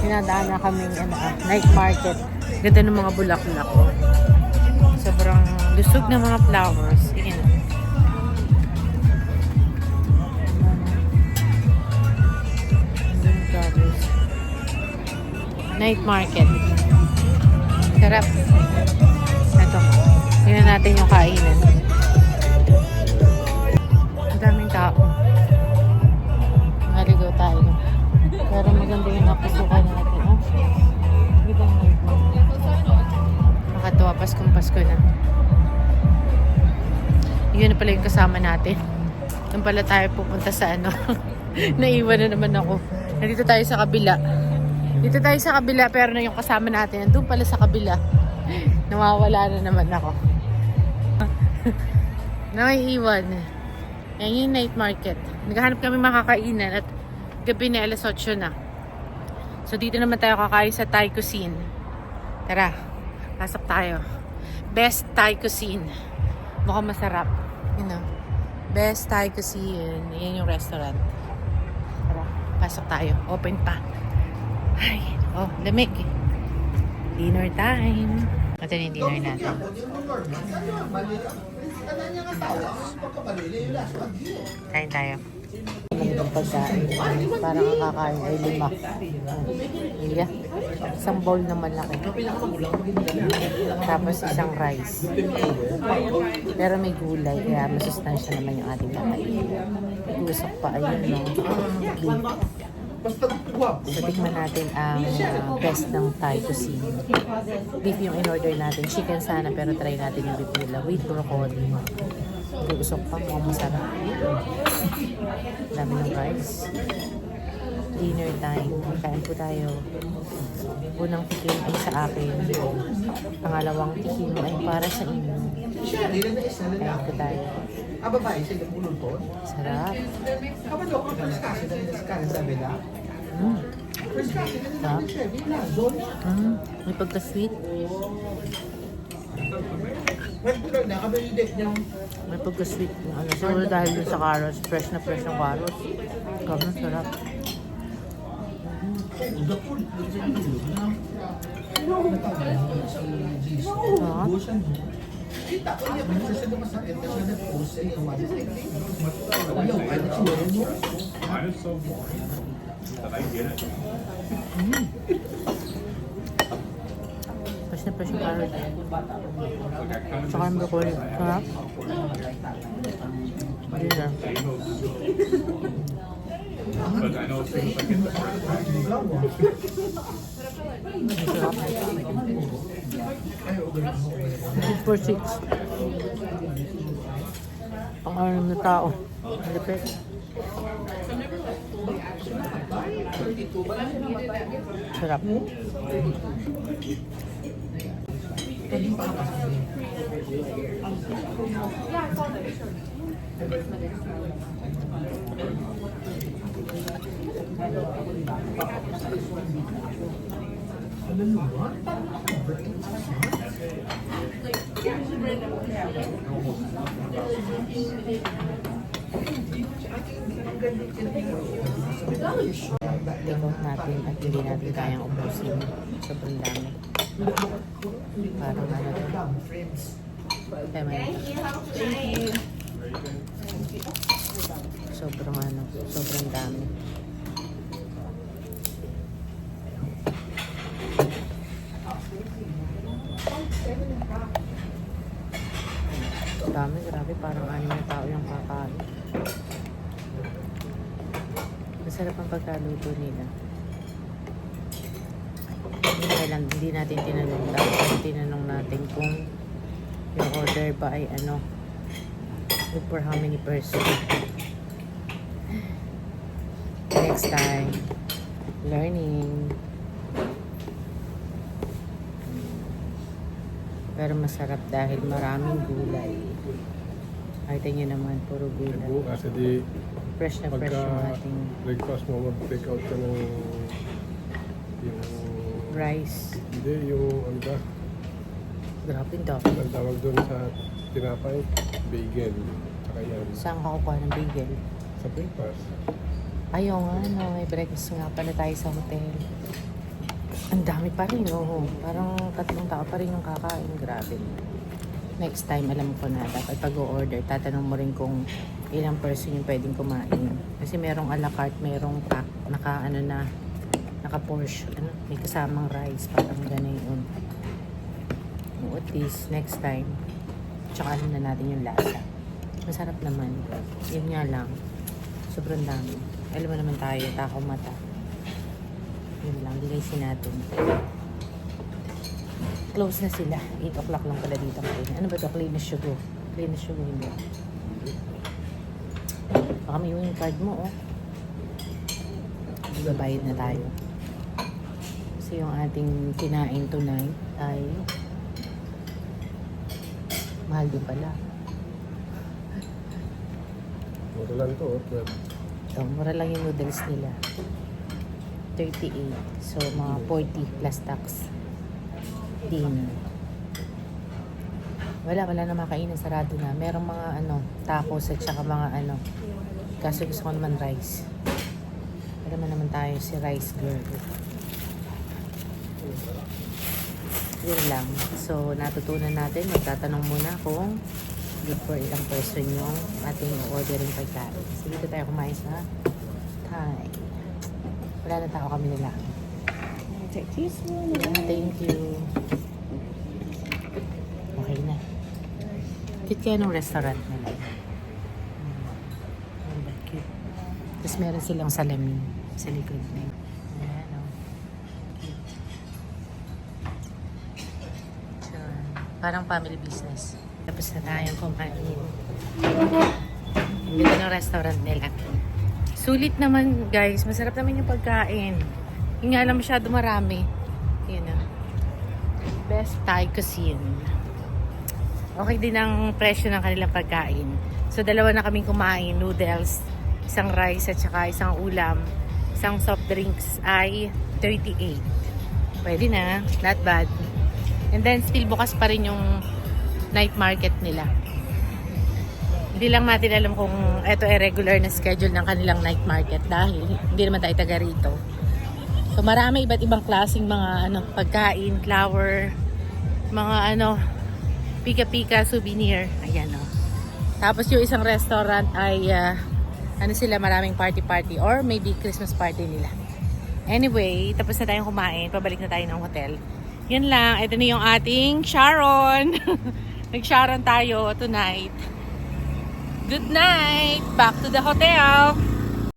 dinadaan na kaming night market. Ganda ng mga bulaklak. Sobrang lusog ng mga flowers. Ayan. Night market. Sarap. Ito. Tingnan natin yung kainan. Ang daming tao. Naligaw tayo. Pero maganda yung napasukan natin. Oh. Ibang night market. Nakatuwa. Pasko na. Yun na pala yung kasama natin. Doon pala tayo pupunta sa ano. Naiwan na naman ako. Nandito tayo sa kabila. Dito tayo sa kabila pero na yung kasama natin nandun pala sa kabila. Nawawala na naman ako. Naiiwan. Yan yung night market. Naghahanap kami makakainan at gabi na alas 8 na. So dito naman tayo kakain sa Thai cuisine. Tara, pasok tayo. Best Thai cuisine. Mukhang masarap. You know, Best Thai cuisine. Yan yung restaurant. Tara, pasok tayo. Open pa. Ay, oh, lamig. Dinner time. Ito na yung dinner natin. Kain tayo. Ang pagkain. Parang ang kakain ay 5. Yeah. Isang bowl naman laki. Tapos isang rice. Pero may gulay. Kaya masustansya naman yung ating kakain. Usok pa. Ayun lang. So, tikman natin ang best ng Thai cuisine. Beef yung in-order natin. Chicken sana, pero try natin yung beef nila with broccoli. Usok pa, mukhang masarap. Dami ng rice. Dinner time. Kain po tayo. Unang tikim ay sa akin. Pangalawang tikim ay para sa inyo. Kain po tayo. Sarap. May pagka-sweet. May pagka-sweet. Siguro dahil dun sa carrots. Fresh na fresh ng carrots. Sobrang sarap. Kita ko niya pa siya masakit kasi nag-post sa iyo. Fresh na fresh yung carrot. Tsaka yung broccoli. Sarap. Dinner. But I know as soon as I get the first This for 6. Pang-alam na tao. Malapit. Sarap. Take out natin at hindi natin kayang ubusin. Sobrang dami. Parang ano ito. Sobrang dami. Dami, grabe. Parang 6 na tao yung kakain. Masarap ang pagkaluto nila. Hindi natin tinanong. Dapat tinanong natin kung yung order ba ay ano, for how many person. Next time, learning. Pero masarap dahil maraming gulay. Nakita nyo naman, puro gulay. Kasi di Fresh na fresh yung ating breakfast mo, mag-take out ka ng yung rice. hindi, yung ano ba? Grabe daw. Ang tawag doon sa tinapay, bagel. Saka yan. Saan ka kukuha ng bagel? Sa breakfast. Ayaw nga, no. May breakfast nga pala tayo sa hotel. Ang dami pa rin, oo. Parang 3 tao pa rin yung kakain. Grabe. Next time, alam ko na, dapat pag-o-order, tatanong mo rin kung ilang person yung pwedeng kumain. Kasi merong a la carte, merong pack, naka-portion, may kasamang rice, parang gano'n. At least, next time, tsaka alam na natin yung lasa. Masarap naman. Yun nga lang. Sobrang dami. Alam mo naman tayo, takaw mata. Yun lang, linisin natin. Close na sila. 8 o'clock lang pala dito kain. Ano ba ito? Clean as you go. Clean as you go. Hindi. Baka may yung card mo, oh. Babayad na tayo. Kasi yung ating kinain tonight ay mahal din pala. Mura lang to, oh. So, mura lang yung noodles nila. 38. So, mga 40 plus tax. Dinner. Wala na makainan, sarado na. Merong mga tacos at saka mga kaso gusto ko naman rice. Alam naman tayo si rice girl. Yun lang. So, natutunan natin. Magtatanong muna kung good for ilang person yung ating ordering pagkain. So, dito tayo kumain sa Thai. Wala na tao kami nila. Thank you. Okay na. Cute kaya nung restaurant nila. Cute. Tapos meron silang salamin sa likod na. Ayan, oh. Cute. So, parang family business. Tapos na tayong kumain. Dito ng restaurant nila. Sulit naman, guys. Masarap naman yung pagkain. Yung nga lang masyado marami. Yun na. Best Thai cuisine. Okay din ang presyo ng kanilang pagkain. So, 2 na kaming kumain. Noodles, isang rice at saka isang ulam. Isang soft drinks ay 38. Pwede na. Not bad. And then, still bukas pa rin yung night market nila. Hindi lang natin alam kung ito ay regular na schedule ng kanilang night market dahil hindi naman tayo taga rito. So marami iba't ibang klaseng mga pagkain, flower, mga pika-pika souvenir. Ayan, oh. Tapos yung isang restaurant ay sila, maraming party or maybe Christmas party nila. Anyway, tapos na tayong kumain, pabalik na tayo ng hotel. Yan lang, ito na yung ating Sharon. Nag-Sharon tayo tonight. Good night! Back to the hotel!